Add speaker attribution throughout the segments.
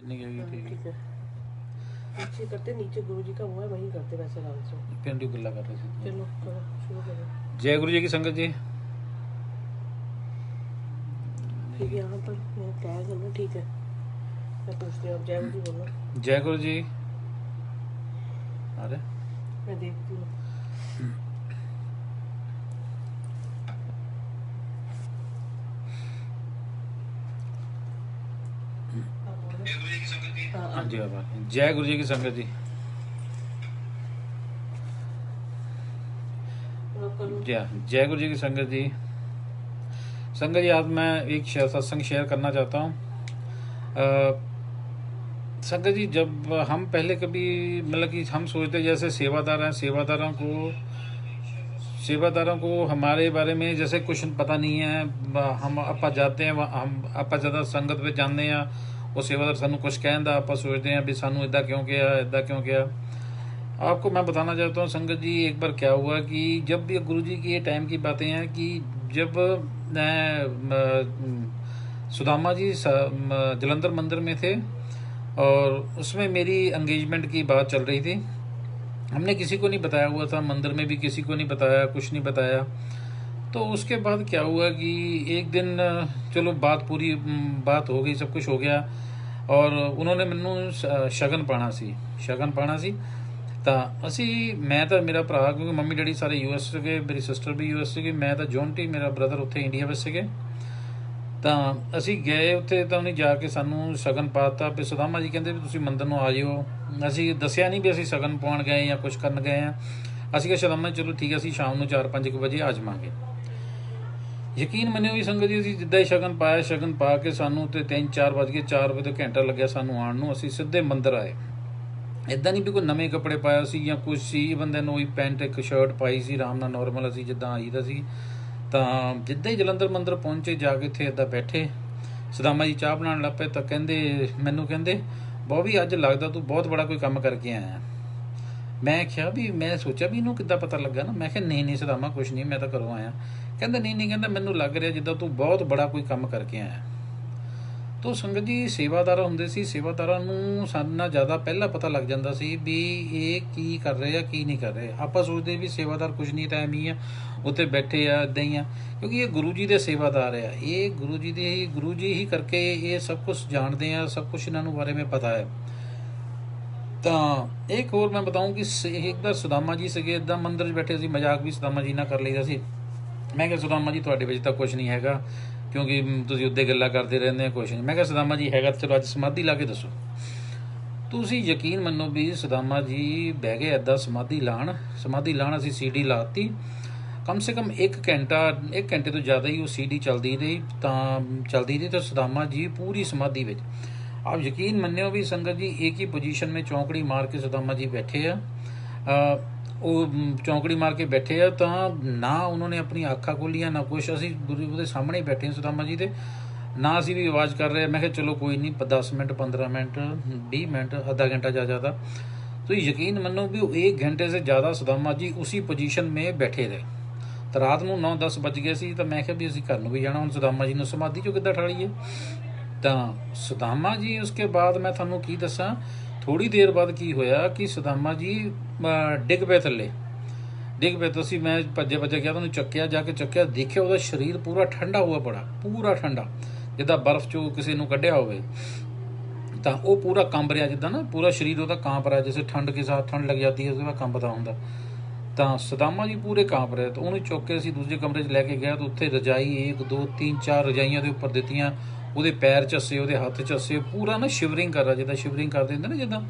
Speaker 1: नहीं होगी ठीक
Speaker 2: ठीक है। नीचे करते, नीचे गुरु जी का वो है, वहीं करते वैसे आराम से।
Speaker 1: है। पिंडी गुल्ला कर रहे थे।
Speaker 2: चलो करो, शुरू करो।
Speaker 1: जय गुरु जी की संगत जी।
Speaker 2: ठीक है, यहाँ पर मैं टैग है ना, ठीक है। मैं पूछती हूँ, आप जय गुरु जी बोलो।
Speaker 1: जय गुरु जी। अरे
Speaker 2: मैं देखती हूँ।
Speaker 1: हाँ जी बाबा। जय गुरु जी की संगत जी। जय गुरु जी की संगत जी। संगत जी, आज मैं एक सत्संग शेयर करना चाहता हूँ। संगत जी, जब हम पहले कभी मतलब कि हम सोचते जैसे सेवादार हैं, सेवादारों को हमारे बारे में जैसे कुछ पता नहीं है। हम ਆਪਾਂ जाते हैं, हम ਆਪਾਂ ज़्यादा संगत ਵਿੱਚ ਜਾਂਦੇ ਆ, ਉਹ सेवादार ਸਾਨੂੰ कुछ ਕਹਿੰਦਾ, ਆਪਾਂ सोचते हैं भी सानू इदा क्यों किया, इदा क्यों किया। आपको मैं बताना चाहता हूँ संगत जी, एक बार क्या हुआ कि जब भी गुरु जी की ये टाइम की बातें हैं कि जब सुदामा जी जलंधर मंदिर में थे और उसमें मेरी एंगेजमेंट की बात चल रही थी। हमने किसी को नहीं बताया हुआ था, मंदिर में भी किसी को नहीं बताया, कुछ नहीं बताया। तो उसके बाद क्या हुआ कि एक दिन चलो बात हो गई, सब कुछ हो गया और उन्होंने मैनू शगन पाना सी। ਤਾਂ ਮੈਂ ਤਾਂ ਮੇਰਾ ਭਰਾ, ਕਿਉਂਕਿ ਮੰਮੀ ਡੈਡੀ ਸਾਰੇ ਯੂਐਸ ਸੀਗੇ, ਮੇਰੀ ਸਿਸਟਰ ਵੀ ਯੂਐਸ ਸੀਗੀ, ਮੈਂ ਤਾਂ ਜੌਂਟੀ, ਮੇਰਾ ਬ੍ਰਦਰ ਉੱਥੇ ਇੰਡੀਆ ਵਿੱਚ ਸੀਗੇ। ਤਾਂ ਅਸੀਂ ਗਏ ਉੱਥੇ, ਤਾਂ ਉਹਨੇ ਜਾ ਕੇ ਸਾਨੂੰ ਸ਼ਗਨ ਪਾਤਾ ਵੀ ਸੁਦਾਮਾ ਜੀ ਕਹਿੰਦੇ ਵੀ ਤੁਸੀਂ ਮੰਦਰ ਨੂੰ ਆ ਜਿਓ। ਅਸੀਂ ਦੱਸਿਆ ਨਹੀਂ ਵੀ ਅਸੀਂ ਸ਼ਗਨ ਪਾਉਣ ਗਏ ਜਾਂ ਕੁਛ ਕਰਨ ਗਏ ਆ। ਅਸੀਂ ਕਿਹਾ ਸੁਦਾਮਾ ਚਲੋ ਠੀਕ ਹੈ, ਅਸੀਂ ਸ਼ਾਮ ਨੂੰ 4-5 ਵਜੇ ਆ ਜਾਵਾਂਗੇ। ਯਕੀਨ ਮੰਨਿਓ ਵੀ ਸੰਗਤ ਜੀ, ਅਸੀਂ ਜਿੱਦਾਂ ਹੀ ਸ਼ਗਨ ਪਾ ਕੇ ਸਾਨੂੰ ਤੇ 3-4 ਵਜ ਗਏ, 4 ਵਜੇ ਤੋਂ ਘੰਟਾ ਲੱਗਿਆ ਸਾਨੂੰ ਆਉਣ ਨੂੰ। ਅਸੀਂ ਸਿੱਧੇ ਮੰਦਰ ਆਏ। ਇੱਦਾਂ ਨਹੀਂ ਵੀ ਕੋਈ ਨਵੇਂ ਕੱਪੜੇ ਪਾਇਆ ਸੀ ਜਾਂ ਕੁਛ ਸੀ, ਬੰਦੇ ਨੂੰ ਉਹੀ ਪੈਂਟ ਇੱਕ ਸ਼ਰਟ ਪਾਈ ਸੀ, ਆਰਾਮ ਨਾਲ ਨੋਰਮਲ ਅਸੀਂ ਜਿੱਦਾਂ ਆਈਦਾ ਸੀ। ਤਾਂ ਜਿੱਦਾਂ ਹੀ ਜਲੰਧਰ ਮੰਦਰ ਪਹੁੰਚੇ, ਜਾ ਕੇ ਇੱਥੇ ਇੱਦਾਂ ਬੈਠੇ, ਸੁਦਾਮਾ ਜੀ ਚਾਹ ਬਣਾਉਣ ਲੱਗ ਪਏ। ਤਾਂ ਮੈਨੂੰ ਕਹਿੰਦੇ ਬੋਬੀ, ਅੱਜ ਲੱਗਦਾ ਤੂੰ ਬਹੁਤ ਬੜਾ ਕੋਈ ਕੰਮ ਕਰਕੇ ਆਇਆ। ਮੈਂ ਕਿਹਾ ਵੀ, ਮੈਂ ਸੋਚਿਆ ਵੀ ਇਹਨੂੰ ਕਿੱਦਾਂ ਪਤਾ ਲੱਗਾ ਨਾ। ਮੈਂ ਕਿਹਾ ਨਹੀਂ ਸੁਦਾਮਾ ਕੁਛ ਨਹੀਂ, ਮੈਂ ਤਾਂ ਘਰੋਂ ਆਇਆ। ਕਹਿੰਦਾ ਨਹੀਂ, ਕਹਿੰਦਾ ਮੈਨੂੰ ਲੱਗ ਰਿਹਾ ਜਿੱਦਾਂ ਤੂੰ ਬਹੁਤ ਬੜਾ ਕੋਈ ਕੰਮ ਕਰਕੇ ਆਇਆ। ਤੋ ਸੰਗਤ ਜੀ, ਸੇਵਾਦਾਰ ਹੁੰਦੇ ਸੀ, ਸੇਵਾਦਾਰਾਂ ਨੂੰ ਸਾਡੇ ਨਾਲ ਜ਼ਿਆਦਾ ਪਹਿਲਾਂ ਪਤਾ ਲੱਗ ਜਾਂਦਾ ਸੀ ਵੀ ਇਹ ਕੀ ਕਰ ਰਹੇ ਆ, ਕੀ ਨਹੀਂ ਕਰ ਰਹੇ। ਆਪਾਂ ਸੋਚਦੇ ਵੀ ਸੇਵਾਦਾਰ ਕੁਝ ਨਹੀਂ, ਤਾਂ ਐਵੇਂ ਹੀ ਆ, ਉੱਥੇ ਬੈਠੇ ਆ, ਇੱਦਾਂ ਹੀ ਆ। ਕਿਉਂਕਿ ਇਹ ਗੁਰੂ ਜੀ ਦੇ ਸੇਵਾਦਾਰ ਆ, ਇਹ ਗੁਰੂ ਜੀ ਹੀ ਕਰਕੇ ਇਹ ਸਭ ਕੁਝ ਜਾਣਦੇ ਆ, ਸਭ ਕੁਝ ਇਹਨਾਂ ਨੂੰ ਬਾਰੇ में ਪਤਾ ਹੈ। ਤਾਂ ਇੱਕ ਹੋਰ ਮੈਂ ਬਤਾਊਂ ਕਿ ਇੱਕ ਵਾਰ ਸੁਦਾਮਾ ਜੀ ਸੀਗੇ, ਇੱਦਾਂ ਮੰਦਰ 'ਚ ਬੈਠੇ ਸੀ, ਮਜ਼ਾਕ ਵੀ ਸੁਦਾਮਾ ਜੀ ਨਾਲ ਕਰ ਲਈਦਾ ਸੀ। ਮੈਂ ਕਿਹਾ ਸੁਦਾਮਾ ਜੀ, ਤੁਹਾਡੇ ਵਿੱਚ ਤਾਂ ਕੁਛ ਨਹੀਂ ਹੈਗਾ, ਕਿਉਂਕਿ ਤੁਸੀਂ ਉੱਦੇ ਗੱਲਾਂ ਕਰਦੇ ਰਹਿੰਦੇ ਆ, ਕੁਛ ਨਹੀਂ। ਮੈਂ ਕਿਹਾ ਸੁਦਾਮਾ ਜੀ ਹੈਗਾ ਤਾਂ ਚਲੋ ਅੱਜ ਸਮਾਧੀ ਲਾ ਕੇ ਦੱਸੋ। ਤੁਸੀਂ ਯਕੀਨ ਮੰਨੋ ਵੀ ਸੁਦਾਮਾ ਜੀ ਬਹਿ ਗਏ ਇੱਦਾਂ ਸਮਾਧੀ ਲਾਣ। ਅਸੀਂ CD ਲਾਤੀ, ਕਮ ਸੇ ਕਮ 1 ਘੰਟੇ ਤੋਂ ਜ਼ਿਆਦਾ ਹੀ ਉਹ CD ਚੱਲਦੀ ਰਹੀ। ਤਾਂ ਸੁਦਾਮਾ ਜੀ ਪੂਰੀ ਸਮਾਧੀ ਵਿੱਚ, आप यकीन मन्यो भी संगत जी, एक ही पोजीशन में चौंकड़ी मार के सुदामा जी बैठे आ। वो चौंकड़ी मार के बैठे आ, तो ना उन्होंने अपनी अखा खोलियां ना कुछ। असी गुरु के सामने ही बैठे सुदामा जी दे, ना असी भी आवाज़ कर रहे। मैं चलो कोई नहीं, 10 मिनट 15 मिनट 20 मिनट आधा घंटा ज़्यादा। तो यकीन मनो भी 1 घंटे से ज़्यादा सुदामा जी उसी पोजीशन में बैठे रहे। तो रात को 9-10 बज गए सी। तो मैं क्या भी असी घर में भी जाना, हम सुदामा जी ने समाधि चो किद्दां ठालीए। ਤਾਂ ਸੁਦਾਮਾ ਜੀ ਉਸਕੇ ਬਾਅਦ ਮੈਂ ਤੁਹਾਨੂੰ ਕੀ ਦੱਸਾਂ, ਥੋੜ੍ਹੀ ਦੇਰ ਬਾਅਦ ਕੀ ਹੋਇਆ ਕਿ ਸੁਦਾਮਾ ਜੀ ਡਿੱਗ ਪਏ ਥੱਲੇ। ਤੁਸੀਂ, ਮੈਂ ਭੱਜੇ ਗਿਆ, ਤੁਹਾਨੂੰ ਚੱਕਿਆ, ਜਾ ਕੇ ਚੱਕਿਆ, ਦੇਖਿਆ ਉਹਦਾ ਸਰੀਰ ਪੂਰਾ ਠੰਡਾ ਹੋਇਆ ਪੜਾ, ਪੂਰਾ ਠੰਡਾ, ਜਿੱਦਾਂ ਬਰਫ਼ 'ਚੋਂ ਕਿਸੇ ਨੂੰ ਕੱਢਿਆ ਹੋਵੇ। ਤਾਂ ਉਹ ਪੂਰਾ ਕੰਬ ਰਿਹਾ, ਜਿੱਦਾਂ ਨਾ ਪੂਰਾ ਸਰੀਰ ਉਹਦਾ ਕਾਂਪ ਰਿਹਾ, ਜੈਸੇ ਠੰਡ ਕੇ ਸਾਥ ਠੰਡ ਲੱਗ ਜਾਂਦੀ ਹੈ, ਉਹਦਾ ਕੰਬਦਾ ਹੁੰਦਾ। ਤਾਂ ਸੁਦਾਮਾ ਜੀ ਪੂਰੇ ਕਾਂਪ ਰਹੇ। ਤਾਂ ਉਹਨੂੰ ਚੁੱਕ ਕੇ ਅਸੀਂ ਦੂਜੇ ਕਮਰੇ 'ਚ ਲੈ ਕੇ ਗਿਆ। ਤਾਂ ਉੱਥੇ ਰਜਾਈ 1 2 3 4 ਰਜਾਈਆਂ ਦੇ ਉੱਪਰ ਦਿੱਤੀਆਂ। ਉਹਦੇ ਪੈਰ ਝੱਸੇ, ਉਹਦੇ ਹੱਥ ਝੱਸੇ, ਪੂਰਾ ਨਾ ਸ਼ਿਵਰਿੰਗ ਕਰ ਰਿਹਾ, ਜਿੱਦਾਂ ਸ਼ਿਵਰਿੰਗ ਕਰਦੇ ਹੁੰਦੇ ਨਾ, ਜਿੱਦਾਂ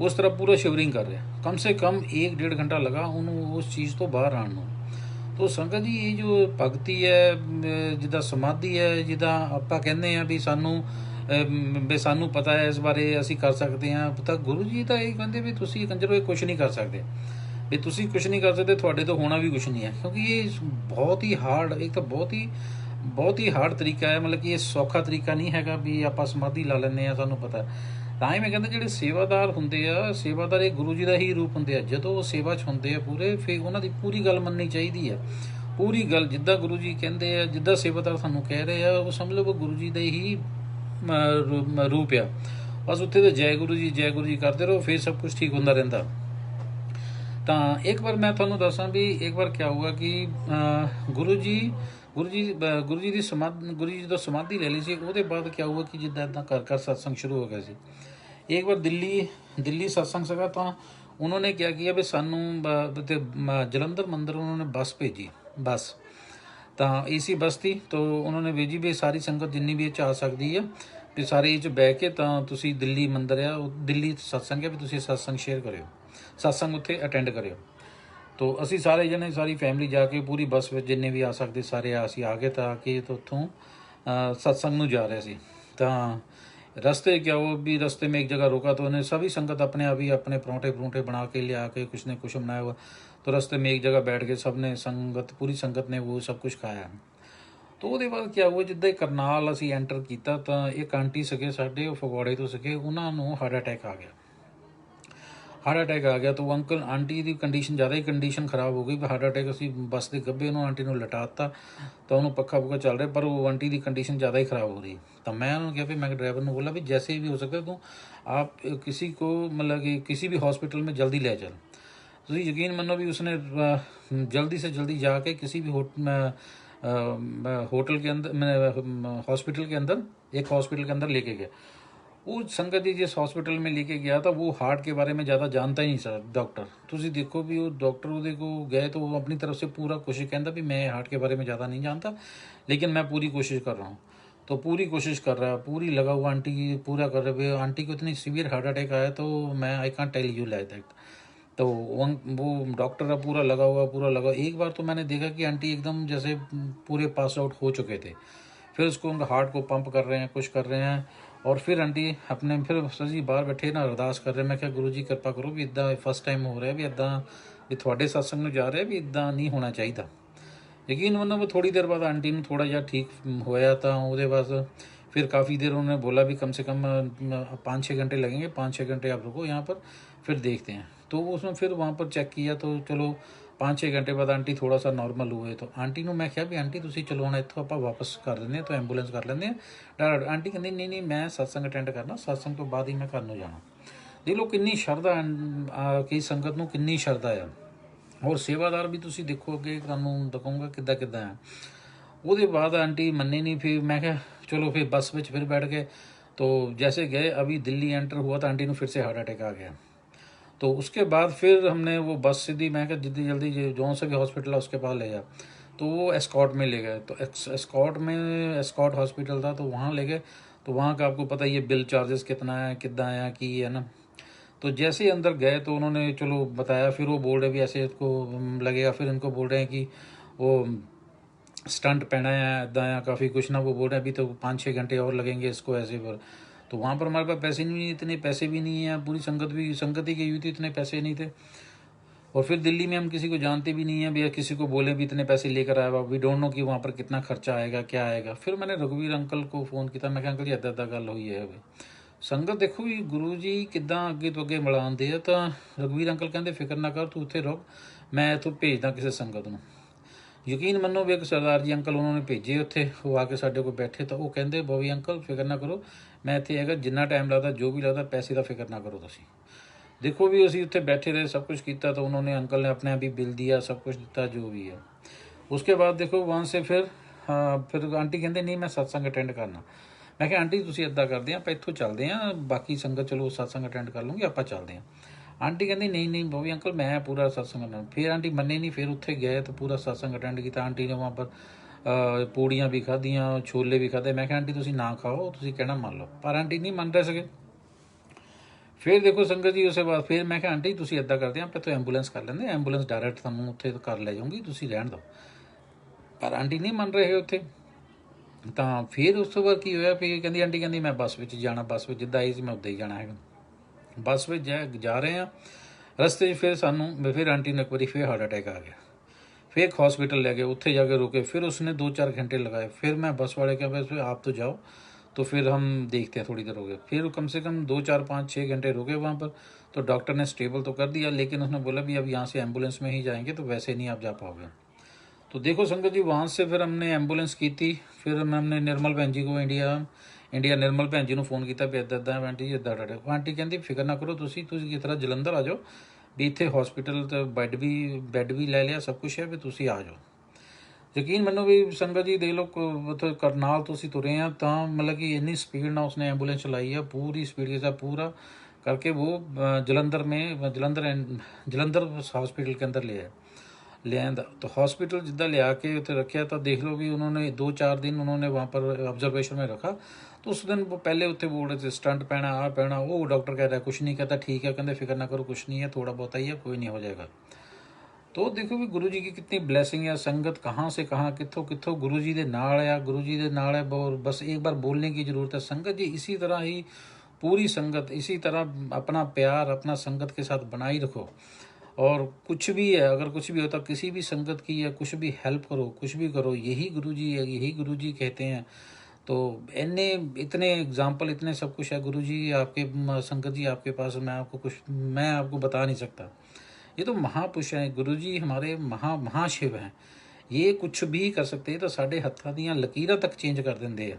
Speaker 1: ਉਸ ਤਰ੍ਹਾਂ ਪੂਰਾ ਸ਼ਿਵਰਿੰਗ ਕਰ ਰਿਹਾ। ਕਮ ਸੇ ਕਮ 1-1.5 ਘੰਟਾ ਲਗਾ ਉਹਨੂੰ ਉਸ ਚੀਜ਼ ਤੋਂ ਬਾਹਰ ਆਉਣ ਨੂੰ। ਤੋ ਸੰਗਤ ਜੀ, ਇਹ ਜੋ ਭਗਤੀ ਹੈ, ਜਿੱਦਾਂ ਸਮਾਧੀ ਹੈ, ਜਿੱਦਾਂ ਆਪਾਂ ਕਹਿੰਦੇ ਹਾਂ ਵੀ ਸਾਨੂੰ ਪਤਾ ਹੈ ਇਸ ਬਾਰੇ, ਅਸੀਂ ਕਰ ਸਕਦੇ ਹਾਂ। ਤਾਂ ਗੁਰੂ ਜੀ ਤਾਂ ਇਹ ਕਹਿੰਦੇ ਵੀ ਤੁਸੀਂ ਕੰਜਰੋ ਇਹ ਕੁਛ ਨਹੀਂ ਕਰ ਸਕਦੇ, ਵੀ ਤੁਸੀਂ ਕੁਛ ਨਹੀਂ ਕਰ ਸਕਦੇ, ਤੁਹਾਡੇ ਤੋਂ ਹੋਣਾ ਵੀ ਕੁਛ ਨਹੀਂ ਹੈ। ਕਿਉਂਕਿ ਇਹ ਬਹੁਤ ਹੀ ਹਾਰਡ, ਇੱਕ ਤਾਂ ਬਹੁਤ ਹੀ ਹਾਰਡ ਤਰੀਕਾ ਹੈ। ਮਤਲਬ ਕਿ ਇਹ ਸੌਖਾ ਤਰੀਕਾ ਨਹੀਂ ਹੈਗਾ ਵੀ ਆਪਾਂ ਸਮਾਧੀ ਲਾ ਲੈਂਦੇ ਹਾਂ, ਸਾਨੂੰ ਪਤਾ। ਤਾਂ ਹੀ ਮੈਂ ਕਹਿੰਦਾ ਜਿਹੜੇ ਸੇਵਾਦਾਰ ਹੁੰਦੇ ਆ, ਸੇਵਾਦਾਰ ਇਹ ਗੁਰੂ ਜੀ ਦਾ ਹੀ ਰੂਪ ਹੁੰਦੇ ਆ। ਜਦੋਂ ਉਹ ਸੇਵਾ 'ਚ ਹੁੰਦੇ ਆ ਪੂਰੇ, ਫਿਰ ਉਹਨਾਂ ਦੀ ਪੂਰੀ ਗੱਲ ਮੰਨਣੀ ਚਾਹੀਦੀ ਹੈ। ਪੂਰੀ ਗੱਲ ਜਿੱਦਾਂ ਗੁਰੂ ਜੀ ਕਹਿੰਦੇ ਆ, ਜਿੱਦਾਂ ਸੇਵਾਦਾਰ ਸਾਨੂੰ ਕਹਿ ਰਹੇ ਆ, ਉਹ ਸਮਝ ਲਓ ਉਹ ਗੁਰੂ ਜੀ ਦਾ ਹੀ ਰੂਪ ਆ। ਬਸ ਉੱਥੇ ਤਾਂ ਜੈ ਗੁਰੂ ਜੀ ਕਰਦੇ ਰਹੋ, ਫਿਰ ਸਭ ਕੁਝ ਠੀਕ ਹੁੰਦਾ ਰਹਿੰਦਾ। ਤਾਂ ਇੱਕ ਵਾਰ ਮੈਂ ਤੁਹਾਨੂੰ ਦੱਸਾਂ ਵੀ ਇੱਕ ਵਾਰ ਕਿਆ ਹੁਆ ਕਿ ਗੁਰੂ ਜੀ ਦੀ ਸਮਾਧੀ, ਗੁਰੂ ਜੀ ਜਦੋਂ ਸਮਾਧੀ ਲੈ ਲਈ ਸੀ ਉਹਦੇ ਬਾਅਦ ਕਿਆ ਹੁਆ ਕਿ ਜਿੱਦਾਂ ਇੱਦਾਂ ਕਰ ਕਰ सत्संग शुरू हो गया ਸੀ। एक बार दिल्ली सत्संग ਸੀਗਾ ਤਾਂ ਉਹਨਾਂ ਨੇ ਕਿਆ ਕੀਤਾ ਵੀ ਸਾਨੂੰ ਤੇ ਜਲੰਧਰ ਮੰਦਰ ਉਹਨਾਂ ਨੇ ਬੱਸ ਭੇਜੀ, ਬੱਸ ਤਾਂ ਏਸੀ ਬੱਸ ਸੀ। ਤਾਂ ਉਹਨਾਂ ਨੇ ਭੇਜੀ ਵੀ ਸਾਰੀ ਸੰਗਤ ਜਿੰਨੀ ਵੀ ਇਹ 'ਚ ਆ ਸਕਦੀ ਆ ਵੀ ਸਾਰੇ ਇਹ 'ਚ ਬਹਿ ਕੇ ਤਾਂ ਤੁਸੀਂ ਦਿੱਲੀ ਮੰਦਰ ਆ, ਉਹ ਦਿੱਲੀ ਸਤਸੰਗ ਹੈ ਵੀ ਤੁਸੀਂ ਸਤਸੰਗ ਸ਼ੇਅਰ ਕਰਿਓ, ਸਤਸੰਗ ਉੱਥੇ ਅਟੈਂਡ ਕਰਿਓ। ਤੋ ਅਸੀਂ ਸਾਰੇ ਜਣੇ, ਸਾਰੀ ਫੈਮਿਲੀ ਜਾ ਕੇ ਪੂਰੀ ਬੱਸ ਵਿੱਚ ਜਿੰਨੇ ਵੀ ਆ ਸਕਦੇ ਸਾਰੇ ਅਸੀਂ ਆ ਗਏ। ਤਾਂ ਆ ਕੇ ਤਾਂ ਉੱਥੋਂ सत्संग ਨੂੰ जा रहे थे। तो रास्ते क्या हुआ भी रास्ते में एक जगह रोका तो उन्हें सभी संगत अपने आप ही अपने परोंठे बना के ले आके कुछ न कुछ बनाया हुआ। तो रास्ते में एक जगह बैठ के सब ने संगत, पूरी संगत ने वो सब कुछ खाया। तो ਉਹਦੇ ਬਾਅਦ क्या हुआ ਜਿੱਦਾਂ ਹੀ ਕਰਨਾਲ ਅਸੀਂ ਐਂਟਰ ਕੀਤਾ ਤਾਂ ਇੱਕ ਆਂਟੀ ਸੀਗੇ ਸਾਡੇ, ਉਹ ਫਗਵਾੜੇ ਤੋਂ ਸੀਗੇ, ਉਹਨਾਂ ਨੂੰ ਹਾਰਟ ਅਟੈਕ ਆ ਗਿਆ। ਹਾਰਟ ਅਟੈਕ ਆ ਗਿਆ ਤਾਂ ਉਹ ਅੰਕਲ ਆਂਟੀ ਦੀ ਕੰਡੀਸ਼ਨ ਜ਼ਿਆਦਾ ਹੀ ਕੰਡੀਸ਼ਨ ਖਰਾਬ ਹੋ ਗਈ। ਹਾਰਟ ਅਟੈਕ ਅਸੀਂ ਬੱਸ ਦੇ ਗੱਭੇ ਨੂੰ ਆਂਟੀ ਨੂੰ ਲਟਾਤਾ ਤਾਂ ਉਹਨੂੰ ਪੱਖਾ ਪੁੱਖਾ ਚੱਲ ਰਿਹਾ, ਪਰ ਉਹ ਆਂਟੀ ਦੀ ਕੰਡੀਸ਼ਨ ज़्यादा ही ख़राब हो रही। तो मैं उन्होंने कहा, फिर मैं ड्राइवर ने बोला भी जैसे भी हो सकता है तो आप किसी को मतलब कि किसी भी हॉस्पिटल में जल्दी ले चल। तो यकीन मानो भी उसने जल्दी से जल्दी जाके किसी भी होटल के अंदर, हॉस्पिटल के अंदर, एक हॉस्पिटल के अंदर लेके गया। वो संगत जी जिस हॉस्पिटल में लेके गया था वो हार्ट के बारे में ज़्यादा जानता ही नहीं सर डॉक्टर। तुसी देखो भी वो डॉक्टर ਉਹਦੇ ਕੋਲ गए तो वो अपनी तरफ से पूरा कोशिश कहता भी मैं हार्ट के बारे में ज़्यादा नहीं जानता लेकिन मैं पूरी कोशिश कर रहा हूँ। तो पूरी कोशिश कर रहा है, पूरी लगा हुआ आंटी की पूरा कर रहे। आंटी को इतनी सीवियर हार्ट अटैक आया तो मैं I can't tell you like that. तो वो डॉक्टर पूरा लगा हुआ। एक बार तो मैंने देखा कि आंटी एकदम जैसे पूरे पास आउट हो चुके थे। फिर उसको उनका हार्ट को पंप कर रहे हैं, कुछ कर रहे हैं। और फिर आंटी अपने फिर सर जी बाहर बैठे ना अरदास कर रहे। मैं क्या गुरु जी कृपा करो भी इदा फस्ट टाइम हो रहा है भी इदा भी थोड़े सत्संग में जा रहे भी इदा नहीं होना चाहिए। यकीन मनो वो थोड़ी देर बाद आंटी ने थोड़ा जिहा ठीक होया था। वो बाद फिर काफ़ी देर उन्होंने बोला भी कम से कम 5-6 घंटे लगेंगे, 5-6 घंटे आप रुको यहाँ पर, फिर देखते हैं। तो उसमें फिर वहाँ पर चेक किया तो चलो 5-6 घंटे बाद आंटी थोड़ा सा नॉर्मल हुए। तो आंटी ਨੂੰ मैं ਕਿਹਾ ਵੀ ਆਂਟੀ ਤੁਸੀਂ ਚਲੋ ਹੁਣ ਇੱਥੋਂ ਆਪਾਂ ਵਾਪਸ ਕਰ ਦਿੰਦੇ ਹਾਂ, ਤਾਂ ਐਂਬੂਲੈਂਸ ਕਰ ਲੈਂਦੇ ਹਾਂ। ਆਂਟੀ ਕਹਿੰਦੀ ਨਹੀਂ ਮੈਂ ਸਤਸੰਗ ਅਟੈਂਡ ਕਰਨਾ, ਸਤਸੰਗ ਤੋਂ ਬਾਅਦ ਹੀ ਮੈਂ ਘਰ ਨੂੰ ਜਾਣਾ। ਦੇਖ ਲਓ ਕਿੰਨੀ ਸ਼ਰਧਾ ਕਈ ਸੰਗਤ ਨੂੰ ਕਿੰਨੀ ਸ਼ਰਧਾ ਆ। ਔਰ ਸੇਵਾਦਾਰ ਵੀ ਤੁਸੀਂ ਦੇਖੋ ਅੱਗੇ ਤੁਹਾਨੂੰ ਦਿਖਾਊਂਗਾ ਕਿੱਦਾਂ ਆ। ਉਹਦੇ बाद आंटी ਮੰਨੇ नहीं। फिर मैं क्या चलो फिर बस में फिर बैठ गए। तो जैसे गए अभी दिल्ली एंटर हुआ तो आंटी को फिर से हार्ट अटैक आ गया। तो उसके बाद फिर हमने वो बस सीधी मैं क्या जल्दी जो से भी हॉस्पिटल है उसके पास ले जा। तो वो एस्कॉर्ट में ले गए। तो एस्कॉर्ट हॉस्पिटल था तो वहाँ ले गए। तो वहाँ का आपको पता ही है बिल चार्जेस कितना है, कितना आया कि है ना। तो जैसे ही अंदर गए तो उन्होंने चलो बताया। फिर वो बोल रहे भी ऐसे इसको लगेगा। फिर इनको बोल रहे हैं कि वो स्टंट पहना है इदा या काफ़ी कुछ ना। वो बोल रहे हैं अभी तो 5-6 घंटे और लगेंगे इसको ऐसे पर। तो वहाँ पर हमारे पास पैसे नहीं, इतने पैसे भी नहीं है। पूरी संगत ही गई हुई थी, इतने पैसे नहीं थे। और फिर दिल्ली में हम किसी को जानते भी नहीं है भैया, किसी को बोले भी इतने पैसे लेकर आया वी डोंट नो कि वहाँ पर कितना खर्चा आएगा क्या आएगा। फिर मैंने रघुवीर अंकल को फ़ोन किया। मैं अंकल जी इदा गल हुई है। संगत देखो भी गुरु जी किदा अगे तो अगे मिलाते हैं। तो रघुवीर अंकल कहते फिक्र ना कर, तू उत्थे रुक, मैं इतों भेजदा किसी संगत में। यकीन मनो भी एक सरदार जी अंकल उन्होंने भेजे उत्थे, वो आके साडे कोल बैठे। तो वो कहते बॉबी अंकल फिक्र ना करो, मैं इत्थे हैगा, जिन्ना टाइम लगता जो भी लगता पैसे का फिक्र ना करो तुसीं। देखो भी असीं उत्थे बैठे रहे, सब कुछ किया। तो उन्होंने अंकल ने अपने आप ही बिल दिया, सब कुछ दिता जो भी है। उसके बाद देखो वहाँ से फिर फिर आंटी कहते नहीं मैं सत्संग अटेंड करना। मैं क्या आंटी तुसीं इदां करदे आं, आपां इत्थों चलदे आं, बाकी संगत चलो सत्संग अटेंड कर लूँगी, आपां चलदे आं। आंटी कहती नहीं बॉबी अंकल मैं पूरा सत्संग अटेंड। फिर आंटी मन्ने नहीं, फिर उत्थे गए तो पूरा सत्संग अटेंड किया। आंटी ने वहाँ पर पूड़ियाँ भी खाधियाँ, छोले भी खाधे। मैं क्या आंटी तुसीं ना खाओ, तुसीं कहना मान लो। पर आंटी नहीं मन रहे सके। फिर देखो संगत जी उसके बाद फिर मैं क्या आंटी तुसीं इदां करदे आं, तो एंबूलेंस कर लेंदे, एंबूलेंस डायरैक्ट तुहानूं उत्थे घर ले जाऊँगी, तुसीं रहण दो। पर आंटी नहीं मन रहे उत्थे। ਤਾਂ फिर उस तो बाद की होया, फिर कहती आंटी कहती मैं बस में जाना, बस में जिद्दां आई सी मैं उद्दां ही जाना है। बस में जा रहे हैं, रस्ते फिर सानू फिर आंटी ने एक बारी फिर हार्ट अटैक आ गया। फिर एक हॉस्पिटल ले गए, उत्थे जाके रुके। फिर उसने 2-4 घंटे लगाए। फिर मैं बस वाले के पास आप तो जाओ, तो फिर हम देखते हैं, थोड़ी देर हो गए। फिर कम से कम 2-4-5-6 घंटे रुके वहाँ पर। तो डॉक्टर ने स्टेबल तो कर दिया, लेकिन उसने बोला भी अब यहाँ से एम्बुलेंस में ही जाएंगे, तो वैसे नहीं आप जा पाओगे। तो देखो संगत जी वहाँ से फिर हमने एम्बुलेंस की थी। फिर हमने निर्मल बहन जी को ਇੰਡੀਆ ਨਿਰਮਲ ਭੈਣ ਜੀ ਨੂੰ ਫੋਨ ਕੀਤਾ ਵੀ ਇੱਦਾਂ ਇੱਦਾਂ ਆਂਟੀ ਜੀ ਇੱਦਾਂ ਡਾਡੇ। ਆਂਟੀ ਕਹਿੰਦੀ ਫਿਕਰ ਨਾ ਕਰੋ ਤੁਸੀਂ ਕਿਸ ਤਰ੍ਹਾਂ ਜਲੰਧਰ ਆ ਜਾਓ ਵੀ ਇੱਥੇ ਹਸਪੀਟਲ ਤੇ ਬੈੱਡ ਵੀ ਲੈ ਲਿਆ, ਸਭ ਕੁਛ ਹੈ ਵੀ ਤੁਸੀਂ ਆ ਜਾਓ। ਯਕੀਨ ਮੰਨੋ ਵੀ ਸੰਗਤ ਜੀ ਦੇਖ ਲਓ ਉੱਥੇ ਕਰਨਾਲ ਤੋਂ ਅਸੀਂ ਤੁਰੇ ਆ ਤਾਂ ਮਤਲਬ कि इतनी स्पीड ना उसने एम्बुलेंस चलाई है, पूरी स्पीड के साथ पूरा करके वो जलंधर हॉस्पिटल के अंदर ले आंदा। तो हॉस्पिटल जिद्दां लिया के उत्थे रखिया तो देख लो भी उन्होंने 2-4 दिन उन्होंने वहाँ पर ऑब्जर्वेशन में रखा। तो उस दिन वो पहले उत्थे बोर्ड से स्टंट पैना आ पैना, वो डॉक्टर कह रहा है कुछ नहीं, कहता ठीक है, कहते फिक्र ना करो कुछ नहीं है, थोड़ा बहुत ही है, कोई नहीं हो जाएगा। तो देखो भी गुरु जी की कितनी ब्लैसिंग है, संगत कहाँ से कहाँ कितों कितों गुरु जी दे नाल है, गुरु जी दे नाल है। बस एक बार बोलने की ज़रूरत है। संगत जी इसी तरह ही पूरी संगत इसी तरह अपना प्यार अपना संगत के साथ बनाई रखो। और कुछ भी है, अगर कुछ भी होता किसी भी संगत की या कुछ भी हेल्प करो, कुछ भी करो, यही गुरु जी है, यही गुरु जी कहते हैं। तो इतने एग्जाम्पल इतने सब कुछ है गुरु जी आपके, संगत जी आपके पास, मैं आपको बता नहीं सकता। ये तो महापुरुष हैं गुरु जी, हमारे महाशिव हैं। ये कुछ भी कर सकते हैं। तो साढ़े हत्थां दीयां लकीरां तक चेंज कर देंगे हैं।